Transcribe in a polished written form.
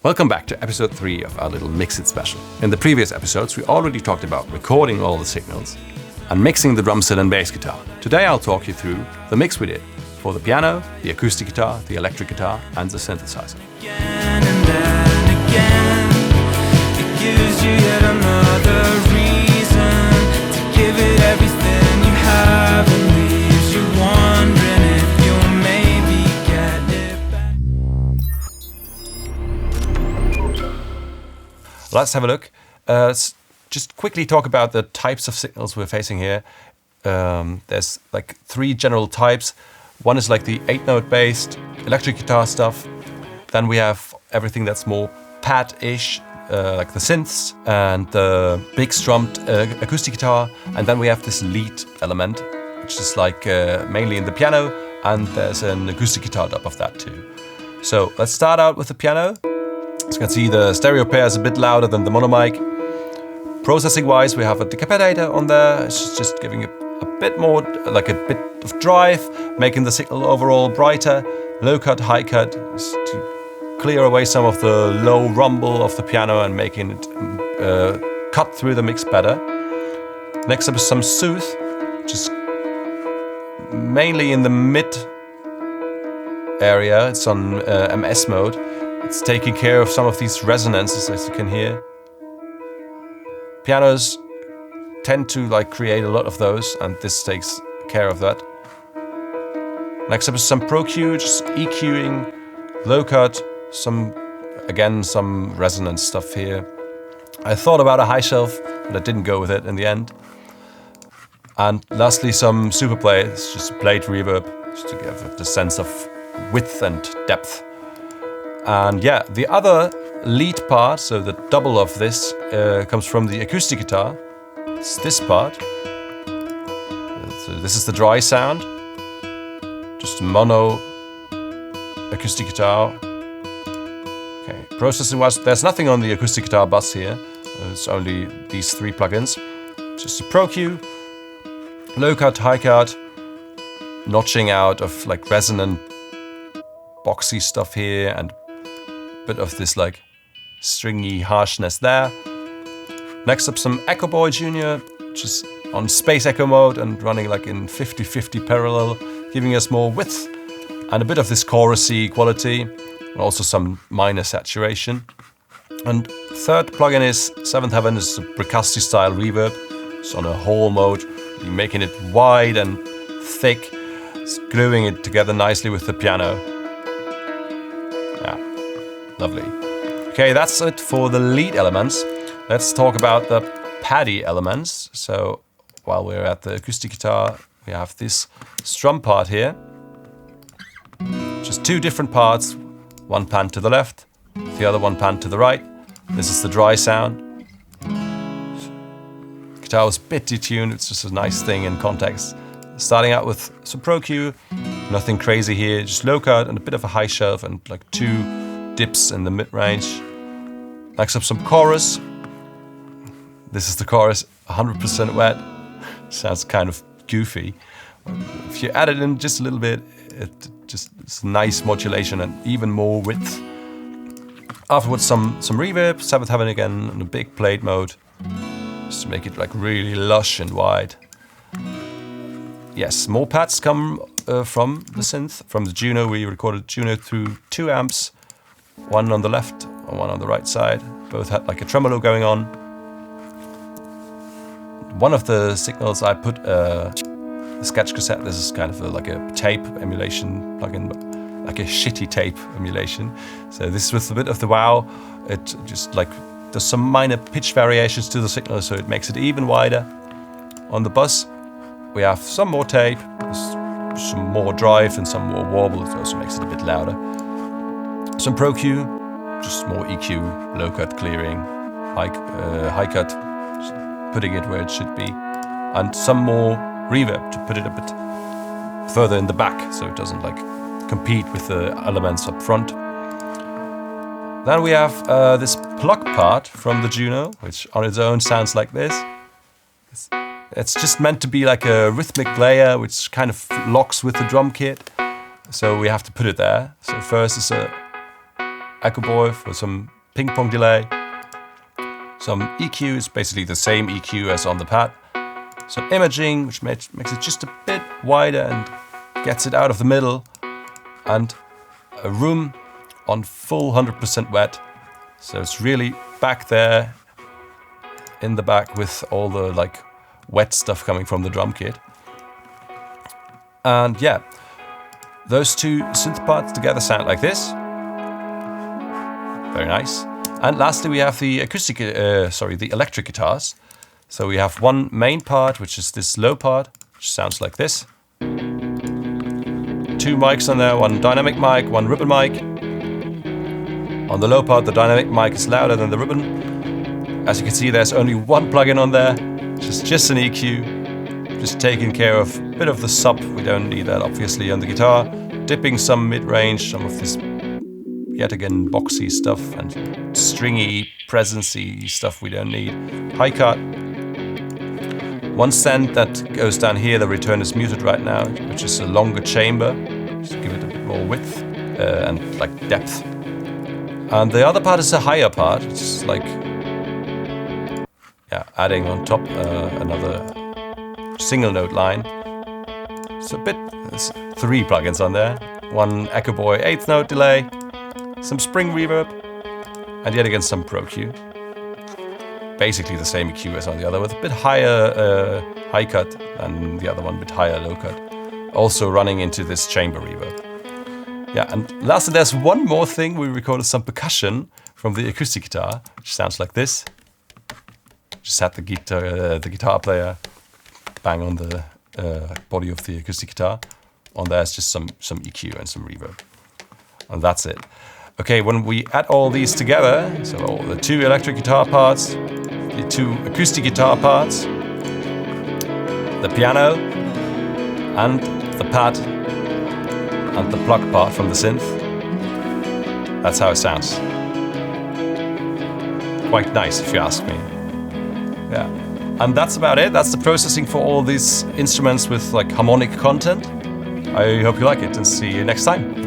Welcome back to episode 3 of our little Mix It special. In the previous episodes, we already talked about recording all the signals and mixing the drum set and bass guitar. Today I'll talk you through the mix we did for the piano, the acoustic guitar, the electric guitar and the synthesizer. Again and then again, it gives you yet another reason to give it everything you have and leaves you wondering if you'll maybe get it back. Let's have a look. Let's just quickly talk about the types of signals we're facing here. There's like 3 general types. One is like the 8-note based electric guitar stuff. Then we have everything that's more pad-ish, like the synths and the big strummed acoustic guitar. And then we have this lead element, which is like mainly in the piano, and there's an acoustic guitar top of that too. So let's start out with the piano. As you can see, the stereo pair is a bit louder than the mono mic. Processing-wise, we have a decapitator on there. It's just giving a bit more, like a bit of drive, making the signal overall brighter. Low cut, high cut, just to clear away some of the low rumble of the piano and making it cut through the mix better. Next up is some soothe, which is mainly in the mid area. It's on MS mode. It's taking care of some of these resonances, as you can hear. Pianos tend to like create a lot of those, and this takes care of that. Next up is some Pro Q, just EQing, low cut, some resonance stuff here. I thought about a high shelf, but I didn't go with it in the end. And lastly, some super play, it's just blade reverb, just to give the sense of width and depth. And yeah, the other lead part, so the double of this, comes from the acoustic guitar. It's this part. So this is the dry sound. Just mono acoustic guitar. Okay, processing wise, there's nothing on the acoustic guitar bus here. It's only these 3 plugins. Just a Pro Q, low cut, high cut, notching out of like resonant boxy stuff here and bit of this like stringy harshness there. Next up, some Echo Boy Junior, which is on space echo mode and running like in 50-50 parallel, giving us more width and a bit of this chorusy quality, and also some minor saturation. And third plugin is Seventh Heaven, is a percussive style reverb. It's on a whole mode, you're making it wide and thick, it's gluing it together nicely with the piano. Yeah, lovely. Okay, that's it for the lead elements. Let's talk about the paddy elements. So while we're at the acoustic guitar, we have this strum part here. Just 2 different parts, one pan to the left, the other one pan to the right. This is the dry sound. Guitar was a bit detuned, it's just a nice thing in context. Starting out with some Pro Q, nothing crazy here, just low cut and a bit of a high shelf and like 2 dips in the mid-range. Next up, some chorus. This is the chorus, 100% wet. Sounds kind of goofy. If you add it in just a little bit, it's a nice modulation and even more width. Afterwards, some reverb, Seventh Heaven again in a big plate mode, just to make it like really lush and wide. Yes, more pads come from the synth, from the Juno. We recorded Juno through 2 amps, one on the left and one on the right side. Both had like a tremolo going on. One of the signals I put a sketch cassette. This is kind of like a tape emulation plugin, but like a shitty tape emulation. So this with a bit of the wow, it just like there's some minor pitch variations to the signal, so it makes it even wider. On the bus, we have some more tape, some more drive and some more warble. It also makes it a bit louder. Some Pro Q, just more EQ, low cut clearing, high cut, just putting it where it should be, and some more reverb to put it a bit further in the back so it doesn't like compete with the elements up front. Then we have this pluck part from the Juno, which on its own sounds like this. It's just meant to be like a rhythmic layer which kind of locks with the drum kit, so we have to put it there. So first is a Echo Boy for some ping pong delay, some EQs, basically the same EQ as on the pad, some imaging, which makes it just a bit wider and gets it out of the middle, and a room on full 100% wet. So it's really back there in the back with all the like wet stuff coming from the drum kit. And yeah, those two synth parts together sound like this. Very nice. And lastly, we have the the electric guitars. So we have one main part, which is this low part, which sounds like this. Two mics on there, one dynamic mic, one ribbon mic. On the low part, the dynamic mic is louder than the ribbon. As you can see, there's only one plugin on there, which is just an EQ, just taking care of a bit of the sub. We don't need that, obviously, on the guitar. Dipping some mid-range, some of this, yet again, boxy stuff and stringy, presence-y stuff we don't need. High cut. One send that goes down here, the return is muted right now, which is a longer chamber, just to give it a bit more width and like depth. And the other part is a higher part. It's like, yeah, adding on top another single note line. There's 3 plugins on there. One Echo Boy 8th note delay, some spring reverb, and yet again some Pro Q. Basically the same EQ as on the other, with a bit higher high cut and the other one a bit higher low cut. Also running into this chamber reverb. Yeah, and lastly, there's one more thing. We recorded some percussion from the acoustic guitar, which sounds like this. Just had the guitar player bang on the body of the acoustic guitar. On there's just some EQ and some reverb, and that's it. Okay, when we add all these together, so all the 2 electric guitar parts, the 2 acoustic guitar parts, the piano, and the pad, and the plug part from the synth, that's how it sounds. Quite nice, if you ask me. Yeah, and that's about it. That's the processing for all these instruments with like harmonic content. I hope you like it, and see you next time.